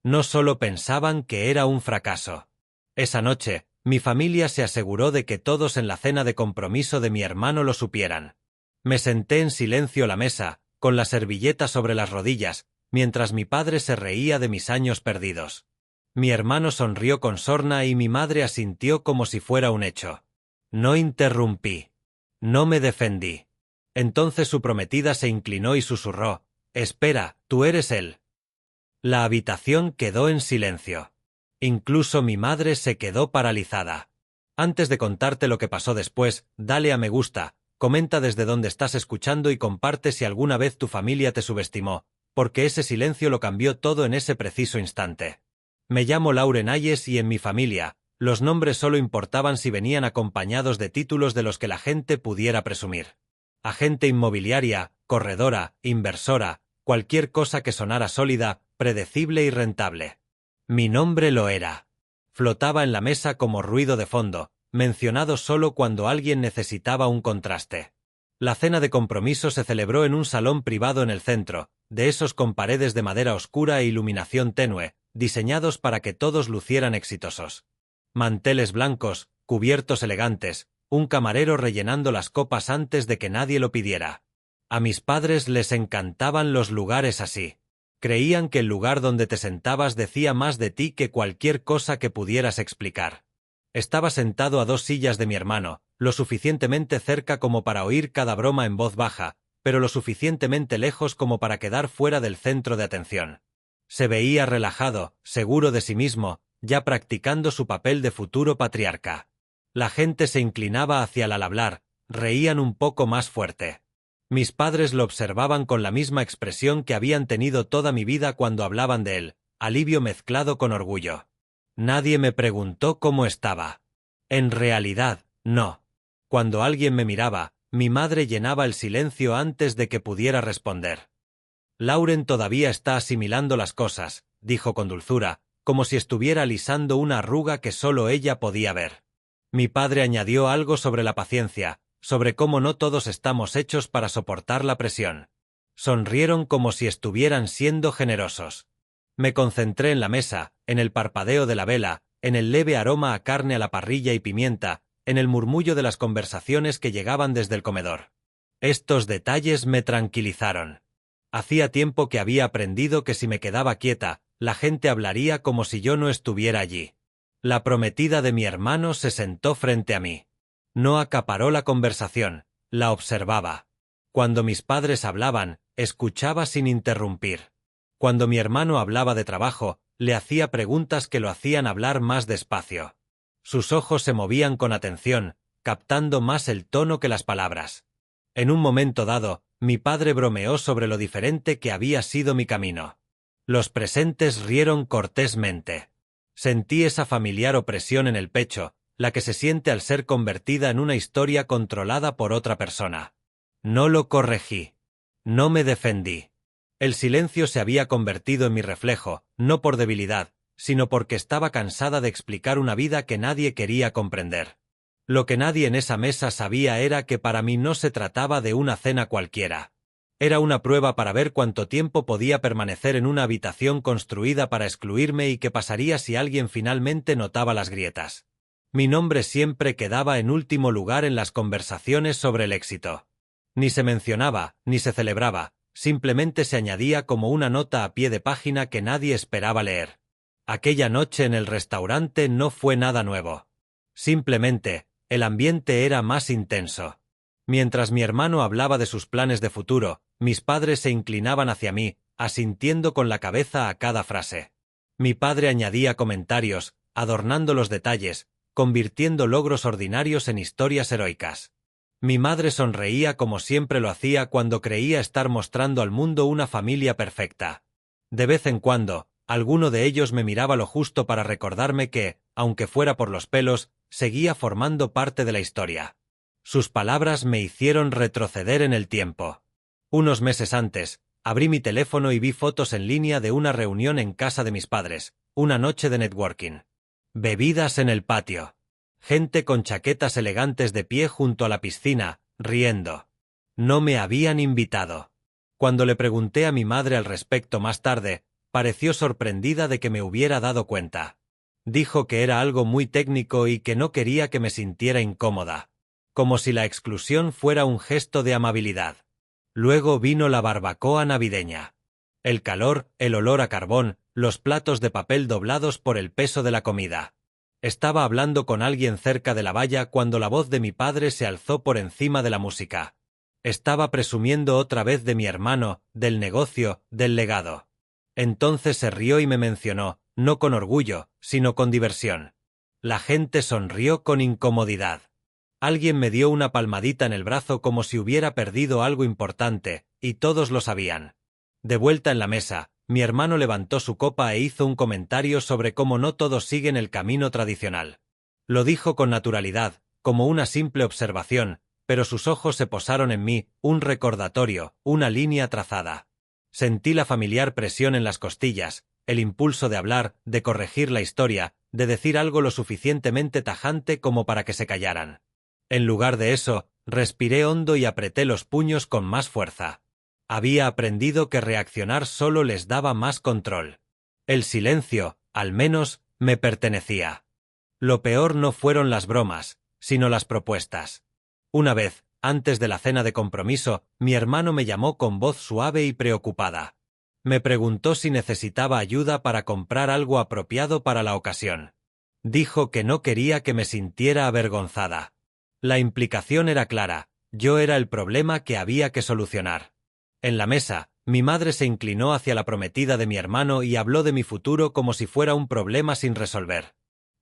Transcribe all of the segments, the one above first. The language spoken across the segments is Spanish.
No solo pensaban que era un fracaso. Esa noche, mi familia se aseguró de que todos en la cena de compromiso de mi hermano lo supieran. Me senté en silencio a la mesa, con la servilleta sobre las rodillas, mientras mi padre se reía de mis años perdidos. Mi hermano sonrió con sorna y mi madre asintió como si fuera un hecho. No interrumpí. No me defendí. Entonces su prometida se inclinó y susurró: «Espera, tú eres él». La habitación quedó en silencio. Incluso mi madre se quedó paralizada. Antes de contarte lo que pasó después, dale a me gusta, comenta desde dónde estás escuchando y comparte si alguna vez tu familia te subestimó, porque ese silencio lo cambió todo en ese preciso instante. Me llamo Lauren Ayes y en mi familia, los nombres solo importaban si venían acompañados de títulos de los que la gente pudiera presumir. Agente inmobiliaria, corredora, inversora, cualquier cosa que sonara sólida, predecible y rentable. Mi nombre lo era. Flotaba en la mesa como ruido de fondo, mencionado solo cuando alguien necesitaba un contraste. La cena de compromiso se celebró en un salón privado en el centro, de esos con paredes de madera oscura e iluminación tenue, diseñados para que todos lucieran exitosos. Manteles blancos, cubiertos elegantes, un camarero rellenando las copas antes de que nadie lo pidiera. A mis padres les encantaban los lugares así. Creían que el lugar donde te sentabas decía más de ti que cualquier cosa que pudieras explicar. Estaba sentado a 2 sillas de mi hermano, lo suficientemente cerca como para oír cada broma en voz baja, pero lo suficientemente lejos como para quedar fuera del centro de atención. Se veía relajado, seguro de sí mismo, ya practicando su papel de futuro patriarca. La gente se inclinaba hacia él al hablar, reían un poco más fuerte. Mis padres lo observaban con la misma expresión que habían tenido toda mi vida cuando hablaban de él, alivio mezclado con orgullo. Nadie me preguntó cómo estaba. En realidad, no. Cuando alguien me miraba, mi madre llenaba el silencio antes de que pudiera responder. Lauren todavía está asimilando las cosas, dijo con dulzura, como si estuviera alisando una arruga que solo ella podía ver. Mi padre añadió algo sobre la paciencia, sobre cómo no todos estamos hechos para soportar la presión. Sonrieron como si estuvieran siendo generosos. Me concentré en la mesa, en el parpadeo de la vela, en el leve aroma a carne a la parrilla y pimienta, en el murmullo de las conversaciones que llegaban desde el comedor. Estos detalles me tranquilizaron. Hacía tiempo que había aprendido que si me quedaba quieta, la gente hablaría como si yo no estuviera allí. La prometida de mi hermano se sentó frente a mí. No acaparó la conversación, la observaba. Cuando mis padres hablaban, escuchaba sin interrumpir. Cuando mi hermano hablaba de trabajo, le hacía preguntas que lo hacían hablar más despacio. Sus ojos se movían con atención, captando más el tono que las palabras. En un momento dado, mi padre bromeó sobre lo diferente que había sido mi camino. Los presentes rieron cortésmente. Sentí esa familiar opresión en el pecho, la que se siente al ser convertida en una historia controlada por otra persona. No lo corregí. No me defendí. El silencio se había convertido en mi reflejo, no por debilidad, sino porque estaba cansada de explicar una vida que nadie quería comprender. Lo que nadie en esa mesa sabía era que para mí no se trataba de una cena cualquiera. Era una prueba para ver cuánto tiempo podía permanecer en una habitación construida para excluirme y qué pasaría si alguien finalmente notaba las grietas. Mi nombre siempre quedaba en último lugar en las conversaciones sobre el éxito. Ni se mencionaba, ni se celebraba, simplemente se añadía como una nota a pie de página que nadie esperaba leer. Aquella noche en el restaurante no fue nada nuevo. Simplemente, el ambiente era más intenso. Mientras mi hermano hablaba de sus planes de futuro, mis padres se inclinaban hacia mí, asintiendo con la cabeza a cada frase. Mi padre añadía comentarios, adornando los detalles, convirtiendo logros ordinarios en historias heroicas. Mi madre sonreía como siempre lo hacía cuando creía estar mostrando al mundo una familia perfecta. De vez en cuando, alguno de ellos me miraba lo justo para recordarme que, aunque fuera por los pelos, seguía formando parte de la historia. Sus palabras me hicieron retroceder en el tiempo. Unos meses antes, abrí mi teléfono y vi fotos en línea de una reunión en casa de mis padres, una noche de networking. Bebidas en el patio. Gente con chaquetas elegantes de pie junto a la piscina, riendo. No me habían invitado. Cuando le pregunté a mi madre al respecto más tarde, pareció sorprendida de que me hubiera dado cuenta. Dijo que era algo muy técnico y que no quería que me sintiera incómoda, como si la exclusión fuera un gesto de amabilidad. Luego vino la barbacoa navideña. El calor, el olor a carbón, los platos de papel doblados por el peso de la comida. Estaba hablando con alguien cerca de la valla cuando la voz de mi padre se alzó por encima de la música. Estaba presumiendo otra vez de mi hermano, del negocio, del legado. Entonces se rió y me mencionó, no con orgullo, sino con diversión. La gente sonrió con incomodidad. Alguien me dio una palmadita en el brazo como si hubiera perdido algo importante, y todos lo sabían. De vuelta en la mesa, mi hermano levantó su copa e hizo un comentario sobre cómo no todos siguen el camino tradicional. Lo dijo con naturalidad, como una simple observación, pero sus ojos se posaron en mí, un recordatorio, una línea trazada. Sentí la familiar presión en las costillas, el impulso de hablar, de corregir la historia, de decir algo lo suficientemente tajante como para que se callaran. En lugar de eso, respiré hondo y apreté los puños con más fuerza. Había aprendido que reaccionar solo les daba más control. El silencio, al menos, me pertenecía. Lo peor no fueron las bromas, sino las propuestas. Una vez, antes de la cena de compromiso, mi hermano me llamó con voz suave y preocupada. Me preguntó si necesitaba ayuda para comprar algo apropiado para la ocasión. Dijo que no quería que me sintiera avergonzada. La implicación era clara, yo era el problema que había que solucionar. En la mesa, mi madre se inclinó hacia la prometida de mi hermano y habló de mi futuro como si fuera un problema sin resolver.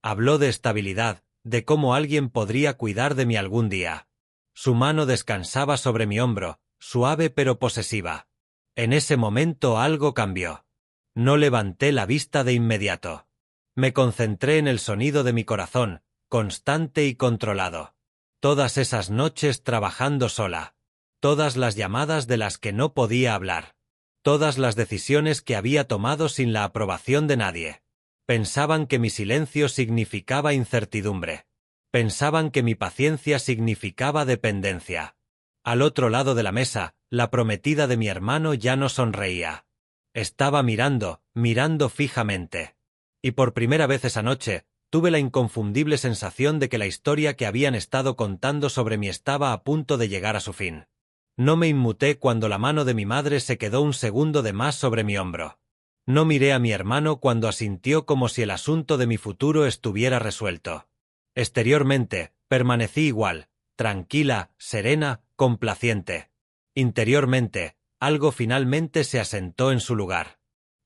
Habló de estabilidad, de cómo alguien podría cuidar de mí algún día. Su mano descansaba sobre mi hombro, suave pero posesiva. En ese momento algo cambió. No levanté la vista de inmediato. Me concentré en el sonido de mi corazón, constante y controlado. Todas esas noches trabajando sola. Todas las llamadas de las que no podía hablar. Todas las decisiones que había tomado sin la aprobación de nadie. Pensaban que mi silencio significaba incertidumbre. Pensaban que mi paciencia significaba dependencia. Al otro lado de la mesa, la prometida de mi hermano ya no sonreía. Estaba mirando fijamente. Y por primera vez esa noche, tuve la inconfundible sensación de que la historia que habían estado contando sobre mí estaba a punto de llegar a su fin. No me inmuté cuando la mano de mi madre se quedó un segundo de más sobre mi hombro. No miré a mi hermano cuando asintió como si el asunto de mi futuro estuviera resuelto. Exteriormente, permanecí igual, tranquila, serena, complaciente. Interiormente, algo finalmente se asentó en su lugar.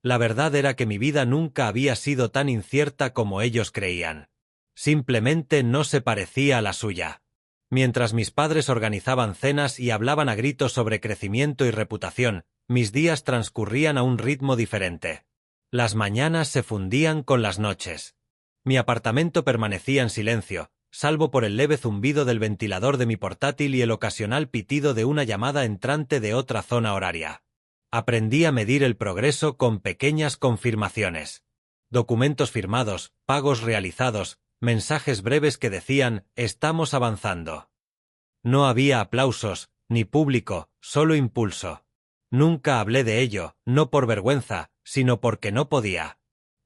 La verdad era que mi vida nunca había sido tan incierta como ellos creían. Simplemente no se parecía a la suya. Mientras mis padres organizaban cenas y hablaban a gritos sobre crecimiento y reputación, mis días transcurrían a un ritmo diferente. Las mañanas se fundían con las noches. Mi apartamento permanecía en silencio, salvo por el leve zumbido del ventilador de mi portátil y el ocasional pitido de una llamada entrante de otra zona horaria. Aprendí a medir el progreso con pequeñas confirmaciones. Documentos firmados, pagos realizados, mensajes breves que decían, estamos avanzando. No había aplausos, ni público, solo impulso. Nunca hablé de ello, no por vergüenza, sino porque no podía.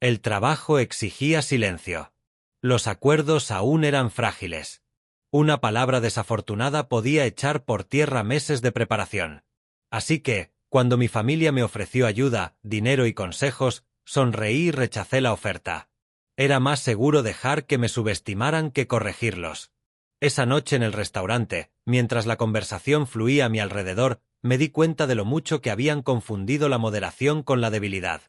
El trabajo exigía silencio. Los acuerdos aún eran frágiles. Una palabra desafortunada podía echar por tierra meses de preparación. Así que, cuando mi familia me ofreció ayuda, dinero y consejos, sonreí y rechacé la oferta. Era más seguro dejar que me subestimaran que corregirlos. Esa noche en el restaurante, mientras la conversación fluía a mi alrededor, me di cuenta de lo mucho que habían confundido la moderación con la debilidad.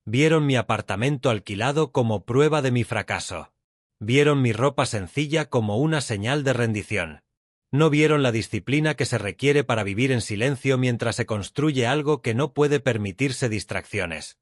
Vieron mi apartamento alquilado como prueba de mi fracaso. Vieron mi ropa sencilla como una señal de rendición. No vieron la disciplina que se requiere para vivir en silencio mientras se construye algo que no puede permitirse distracciones.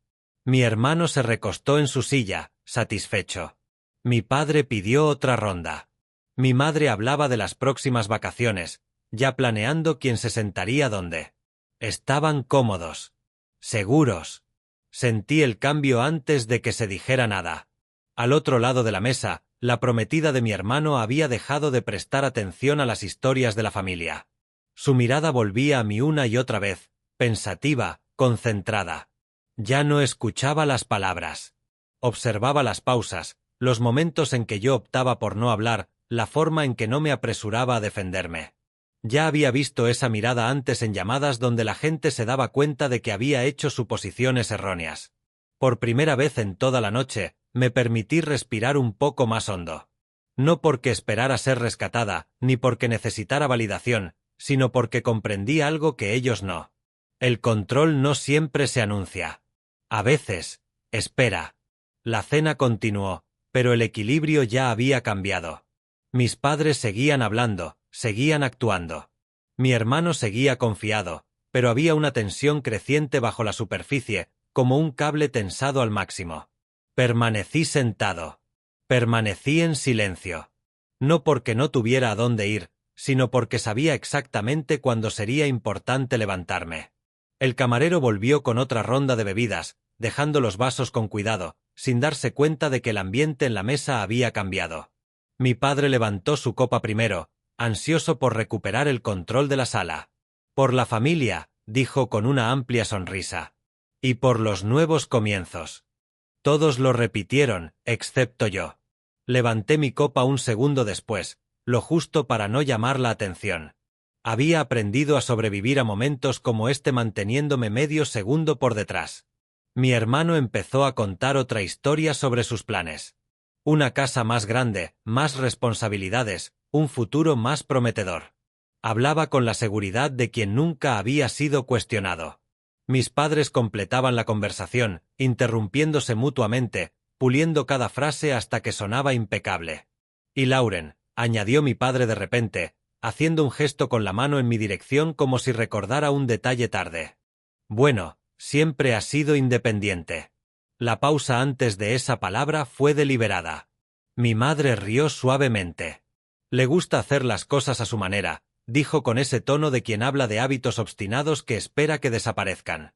Mi hermano se recostó en su silla, satisfecho. Mi padre pidió otra ronda. Mi madre hablaba de las próximas vacaciones, ya planeando quién se sentaría dónde. Estaban cómodos. Seguros. Sentí el cambio antes de que se dijera nada. Al otro lado de la mesa, la prometida de mi hermano había dejado de prestar atención a las historias de la familia. Su mirada volvía a mí una y otra vez, pensativa, concentrada. Ya no escuchaba las palabras. Observaba las pausas, los momentos en que yo optaba por no hablar, la forma en que no me apresuraba a defenderme. Ya había visto esa mirada antes en llamadas donde la gente se daba cuenta de que había hecho suposiciones erróneas. Por primera vez en toda la noche, me permití respirar un poco más hondo. No porque esperara ser rescatada, ni porque necesitara validación, sino porque comprendí algo que ellos no. El control no siempre se anuncia. A veces, espera. La cena continuó, pero el equilibrio ya había cambiado. Mis padres seguían hablando, seguían actuando. Mi hermano seguía confiado, pero había una tensión creciente bajo la superficie, como un cable tensado al máximo. Permanecí sentado. Permanecí en silencio. No porque no tuviera a dónde ir, sino porque sabía exactamente cuándo sería importante levantarme. El camarero volvió con otra ronda de bebidas, dejando los vasos con cuidado, sin darse cuenta de que el ambiente en la mesa había cambiado. Mi padre levantó su copa primero, ansioso por recuperar el control de la sala. Por la familia, dijo con una amplia sonrisa. Y por los nuevos comienzos. Todos lo repitieron, excepto yo. Levanté mi copa un segundo después, lo justo para no llamar la atención. Había aprendido a sobrevivir a momentos como este manteniéndome medio segundo por detrás. Mi hermano empezó a contar otra historia sobre sus planes. Una casa más grande, más responsabilidades, un futuro más prometedor. Hablaba con la seguridad de quien nunca había sido cuestionado. Mis padres completaban la conversación, interrumpiéndose mutuamente, puliendo cada frase hasta que sonaba impecable. Y Lauren, añadió mi padre de repente, haciendo un gesto con la mano en mi dirección como si recordara un detalle tarde. Bueno, siempre ha sido independiente. La pausa antes de esa palabra fue deliberada. Mi madre rió suavemente. Le gusta hacer las cosas a su manera, dijo con ese tono de quien habla de hábitos obstinados que espera que desaparezcan.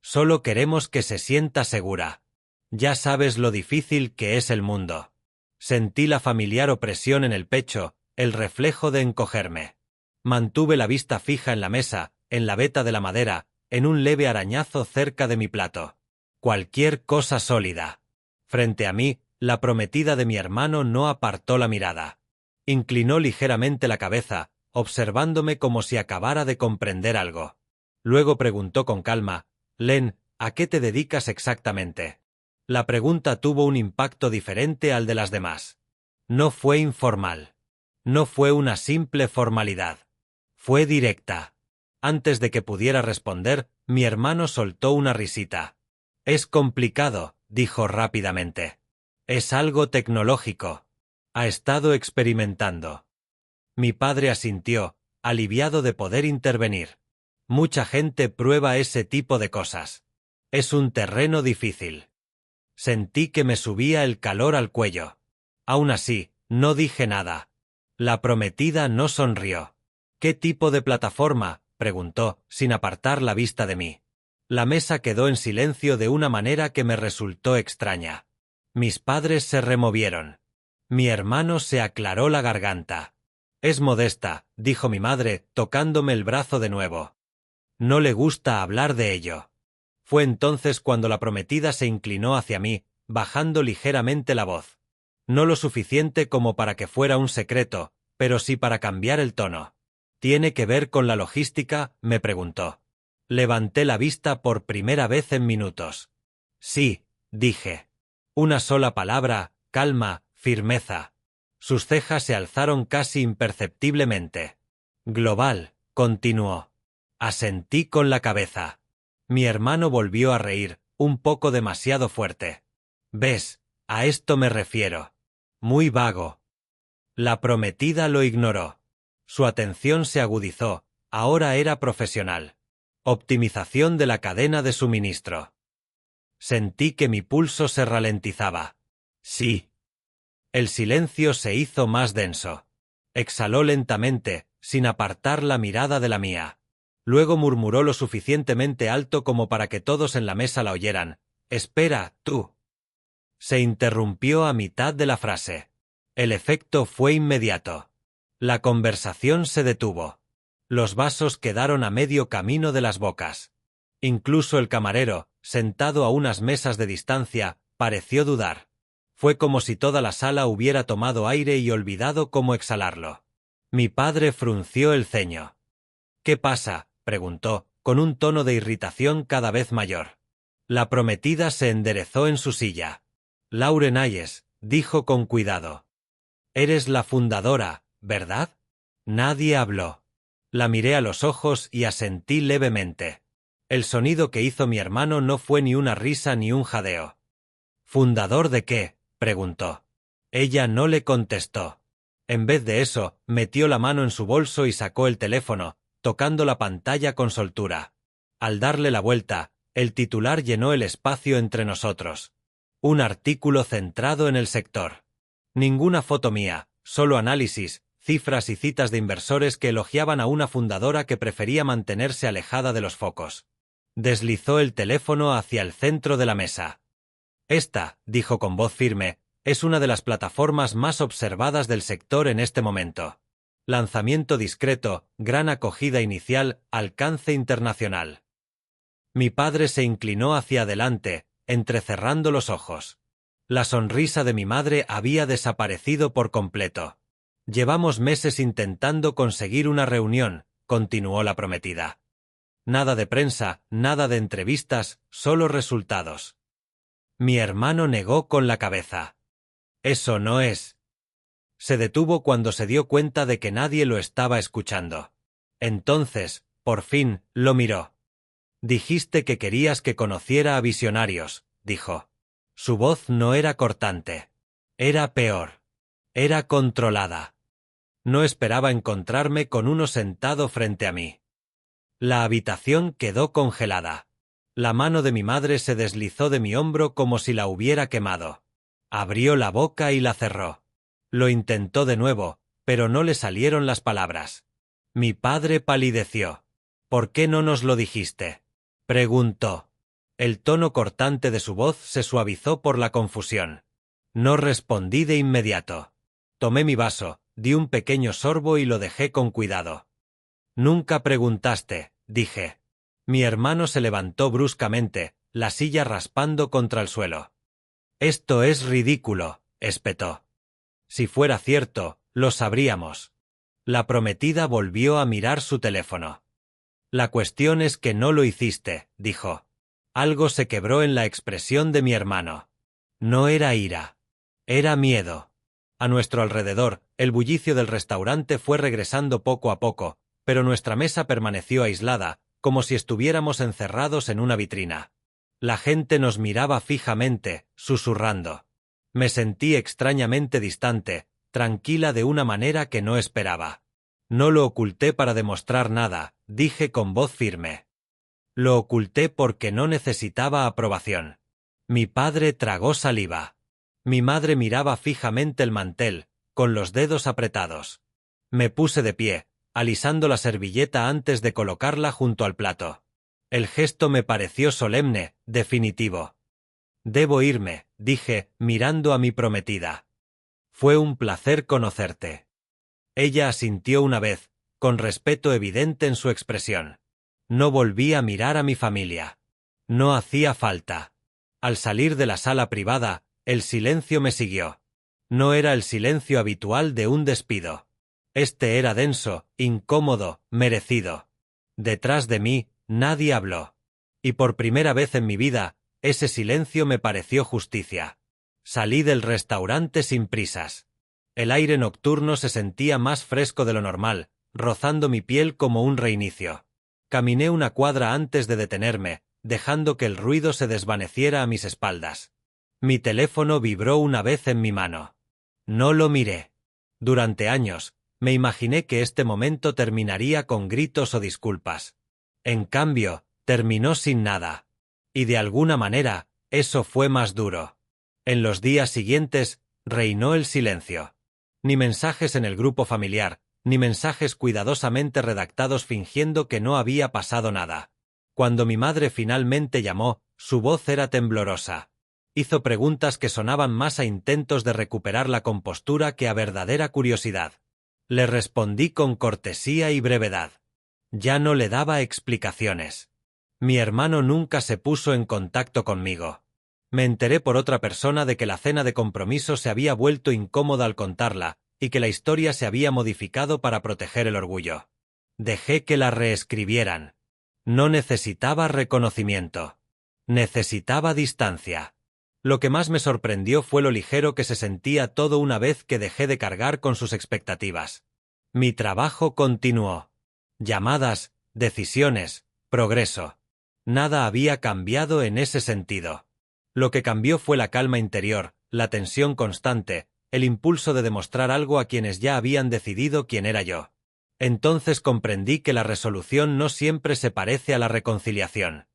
Solo queremos que se sienta segura. Ya sabes lo difícil que es el mundo. Sentí la familiar opresión en el pecho, el reflejo de encogerme. Mantuve la vista fija en la mesa, en la veta de la madera, en un leve arañazo cerca de mi plato. Cualquier cosa sólida. Frente a mí, la prometida de mi hermano no apartó la mirada. Inclinó ligeramente la cabeza, observándome como si acabara de comprender algo. Luego preguntó con calma, «Len, ¿a qué te dedicas exactamente?» La pregunta tuvo un impacto diferente al de las demás. No fue informal. No fue una simple formalidad. Fue directa. Antes de que pudiera responder, mi hermano soltó una risita. «Es complicado», dijo rápidamente. «Es algo tecnológico. Ha estado experimentando». Mi padre asintió, aliviado de poder intervenir. Mucha gente prueba ese tipo de cosas. Es un terreno difícil. Sentí que me subía el calor al cuello. Aún así, no dije nada. La prometida no sonrió. «¿Qué tipo de plataforma?», preguntó, sin apartar la vista de mí. La mesa quedó en silencio de una manera que me resultó extraña. Mis padres se removieron. Mi hermano se aclaró la garganta. «Es modesta», dijo mi madre, tocándome el brazo de nuevo. «No le gusta hablar de ello». Fue entonces cuando la prometida se inclinó hacia mí, bajando ligeramente la voz. No lo suficiente como para que fuera un secreto, pero sí para cambiar el tono. «¿Tiene que ver con la logística?», me preguntó. Levanté la vista por primera vez en minutos. «Sí», dije. Una sola palabra, calma, firmeza. Sus cejas se alzaron casi imperceptiblemente. «Global», continuó. Asentí con la cabeza. Mi hermano volvió a reír, un poco demasiado fuerte. «¿Ves? A esto me refiero. Muy vago». La prometida lo ignoró. Su atención se agudizó, ahora era profesional. Optimización de la cadena de suministro. Sentí que mi pulso se ralentizaba. «Sí». El silencio se hizo más denso. Exhaló lentamente, sin apartar la mirada de la mía. Luego murmuró lo suficientemente alto como para que todos en la mesa la oyeran. «Espera, tú». Se interrumpió a mitad de la frase. El efecto fue inmediato. La conversación se detuvo. Los vasos quedaron a medio camino de las bocas. Incluso el camarero, sentado a unas mesas de distancia, pareció dudar. Fue como si toda la sala hubiera tomado aire y olvidado cómo exhalarlo. Mi padre frunció el ceño. «¿Qué pasa?», preguntó, con un tono de irritación cada vez mayor. La prometida se enderezó en su silla. «Lauren Ayes», dijo con cuidado. «Eres la fundadora, ¿verdad?». Nadie habló. La miré a los ojos y asentí levemente. El sonido que hizo mi hermano no fue ni una risa ni un jadeo. «¿Fundador de qué?», preguntó. Ella no le contestó. En vez de eso, metió la mano en su bolso y sacó el teléfono, tocando la pantalla con soltura. Al darle la vuelta, el titular llenó el espacio entre nosotros. Un artículo centrado en el sector. Ninguna foto mía, solo análisis, cifras y citas de inversores que elogiaban a una fundadora que prefería mantenerse alejada de los focos. Deslizó el teléfono hacia el centro de la mesa. «Esta», dijo con voz firme, «es una de las plataformas más observadas del sector en este momento. Lanzamiento discreto, gran acogida inicial, alcance internacional». Mi padre se inclinó hacia adelante, entrecerrando los ojos. La sonrisa de mi madre había desaparecido por completo. «Llevamos meses intentando conseguir una reunión», continuó la prometida. «Nada de prensa, nada de entrevistas, solo resultados». Mi hermano negó con la cabeza. «Eso no es». Se detuvo cuando se dio cuenta de que nadie lo estaba escuchando. Entonces, por fin, lo miró. «Dijiste que querías que conociera a visionarios», dijo. Su voz no era cortante. Era peor. Era controlada. No esperaba encontrarme con uno sentado frente a mí. La habitación quedó congelada. La mano de mi madre se deslizó de mi hombro como si la hubiera quemado. Abrió la boca y la cerró. Lo intentó de nuevo, pero no le salieron las palabras. Mi padre palideció. «¿Por qué no nos lo dijiste?», preguntó. El tono cortante de su voz se suavizó por la confusión. No respondí de inmediato. Tomé mi vaso, di un pequeño sorbo y lo dejé con cuidado. «Nunca preguntaste», dije. Mi hermano se levantó bruscamente, la silla raspando contra el suelo. «Esto es ridículo», espetó. «Si fuera cierto, lo sabríamos». La prometida volvió a mirar su teléfono. «La cuestión es que no lo hiciste», dijo. Algo se quebró en la expresión de mi hermano. No era ira. Era miedo. A nuestro alrededor, el bullicio del restaurante fue regresando poco a poco, pero nuestra mesa permaneció aislada, como si estuviéramos encerrados en una vitrina. La gente nos miraba fijamente, susurrando. Me sentí extrañamente distante, tranquila de una manera que no esperaba. «No lo oculté para demostrar nada», dije con voz firme. «Lo oculté porque no necesitaba aprobación». Mi padre tragó saliva. Mi madre miraba fijamente el mantel, con los dedos apretados. Me puse de pie, alisando la servilleta antes de colocarla junto al plato. El gesto me pareció solemne, definitivo. «Debo irme», dije, mirando a mi prometida. «Fue un placer conocerte». Ella asintió una vez, con respeto evidente en su expresión. No volví a mirar a mi familia. No hacía falta. Al salir de la sala privada, el silencio me siguió. No era el silencio habitual de un despido. Este era denso, incómodo, merecido. Detrás de mí, nadie habló. Y por primera vez en mi vida, ese silencio me pareció justicia. Salí del restaurante sin prisas. El aire nocturno se sentía más fresco de lo normal, rozando mi piel como un reinicio. Caminé una cuadra antes de detenerme, dejando que el ruido se desvaneciera a mis espaldas. Mi teléfono vibró una vez en mi mano. No lo miré. Durante años, me imaginé que este momento terminaría con gritos o disculpas. En cambio, terminó sin nada. Y de alguna manera, eso fue más duro. En los días siguientes, reinó el silencio. Ni mensajes en el grupo familiar, ni mensajes cuidadosamente redactados fingiendo que no había pasado nada. Cuando mi madre finalmente llamó, su voz era temblorosa. Hizo preguntas que sonaban más a intentos de recuperar la compostura que a verdadera curiosidad. Le respondí con cortesía y brevedad. Ya no le daba explicaciones. Mi hermano nunca se puso en contacto conmigo. Me enteré por otra persona de que la cena de compromiso se había vuelto incómoda al contarla, y que la historia se había modificado para proteger el orgullo. Dejé que la reescribieran. No necesitaba reconocimiento. Necesitaba distancia. Lo que más me sorprendió fue lo ligero que se sentía todo una vez que dejé de cargar con sus expectativas. Mi trabajo continuó. Llamadas, decisiones, progreso. Nada había cambiado en ese sentido. Lo que cambió fue la calma interior, la tensión constante, el impulso de demostrar algo a quienes ya habían decidido quién era yo. Entonces comprendí que la resolución no siempre se parece a la reconciliación.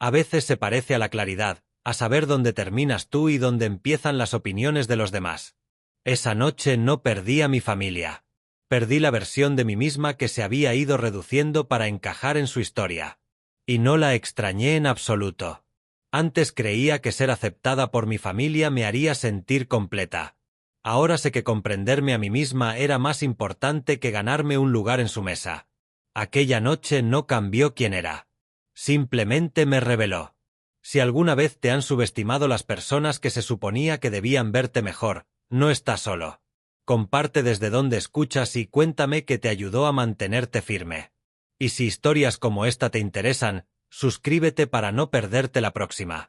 A veces se parece a la claridad, a saber dónde terminas tú y dónde empiezan las opiniones de los demás. Esa noche no perdí a mi familia. Perdí la versión de mí misma que se había ido reduciendo para encajar en su historia. Y no la extrañé en absoluto. Antes creía que ser aceptada por mi familia me haría sentir completa. Ahora sé que comprenderme a mí misma era más importante que ganarme un lugar en su mesa. Aquella noche no cambió quién era. Simplemente me reveló. Si alguna vez te han subestimado las personas que se suponía que debían verte mejor, no estás solo. Comparte desde donde escuchas y cuéntame qué te ayudó a mantenerte firme. Y si historias como esta te interesan, suscríbete para no perderte la próxima.